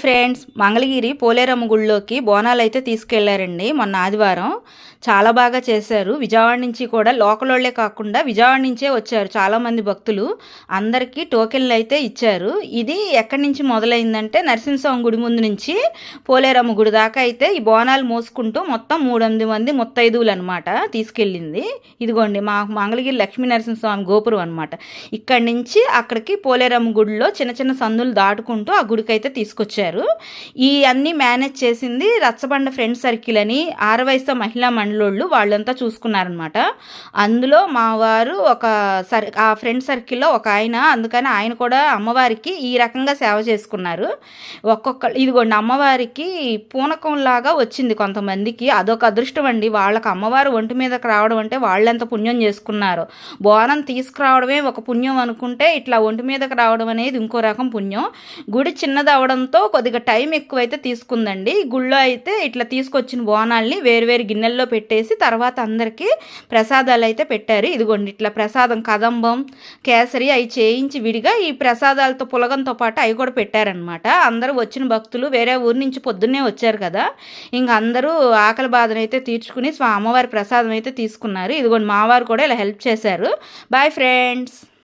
Friends, Mangalagiri Poleramma గుడిలోకి బోనాలైతే తీసుకెళ్లారండి మొన్న ఆదివారం. చాలా బాగా చేశారు. విజయవాడ నుంచి కూడా లోకలోళ్లే కాకుండా విజయవాడ నుంచే వచ్చారు చాలామంది భక్తులు. అందరికీ టోకెన్లు అయితే ఇచ్చారు. ఇది ఎక్కడి నుంచి మొదలైందంటే నరసింహస్వామి గుడి ముందు నుంచి పోలేరమ్మ గుడి దాకా అయితే ఈ బోనాలు మోసుకుంటూ మొత్తం 300 మంది ముత్తైదువులు అనమాట తీసుకెళ్ళింది. ఇదిగోండి మా మంగళగిరి లక్ష్మీ నరసింహస్వామి గోపురం అనమాట. ఇక్కడి నుంచి అక్కడికి పోలేరమ్మ గుడిలో చిన్న చిన్న సందులు దాటుకుంటూ ఆ గుడికి అయితే తీసుకొచ్చారు. ఈ అన్నీ మేనేజ్ చేసింది రచ్చబండ ఫ్రెండ్ సర్కిల్ అని ఆరవయసు మహిళా మండలోళ్ళు వాళ్ళంతా చూసుకున్నారనమాట. అందులో మా వారు ఆ ఫ్రెండ్ సర్కిల్లో ఒక ఆయన, అందుకని ఆయన కూడా అమ్మవారికి ఈ రకంగా సేవ చేసుకున్నారు. ఇదిగోండి అమ్మవారికి పూనకంలాగా వచ్చింది కొంతమందికి. అదొక అదృష్టం అండి. వాళ్ళకి అమ్మవారు ఒంటి మీదకి రావడం అంటే వాళ్ళెంత పుణ్యం చేసుకున్నారు. బోనం తీసుకురావడమే ఒక పుణ్యం అనుకుంటే ఇట్లా ఒంటి మీదకి రావడం అనేది ఇంకో రకం పుణ్యం. గుడి చిన్నది అవడంతో కొద్దిగా టైం ఎక్కువైతే తీసుకుందండి. గుళ్ళో అయితే ఇట్లా తీసుకొచ్చిన బోనాల్ని వేరువేరు గిన్నెల్లో పెట్టేసి తర్వాత అందరికీ ప్రసాదాలు అయితే పెట్టారు. ఇదిగోండి ఇట్లా ప్రసాదం కదంబం, కేసరి అవి చేయించి విడిగా ఈ ప్రసాదాలతో పులగంతో పాటు అవి కూడా పెట్టారనమాట. అందరూ వచ్చిన భక్తులు వేరే ఊరి నుంచి పొద్దున్నే వచ్చారు కదా, ఇంక అందరూ ఆకలి బాధనైతే తీర్చుకుని అమ్మవారి ప్రసాదం అయితే తీసుకున్నారు. ఇదిగోండి మావారు కూడా ఇలా హెల్ప్ చేశారు. Bye friends.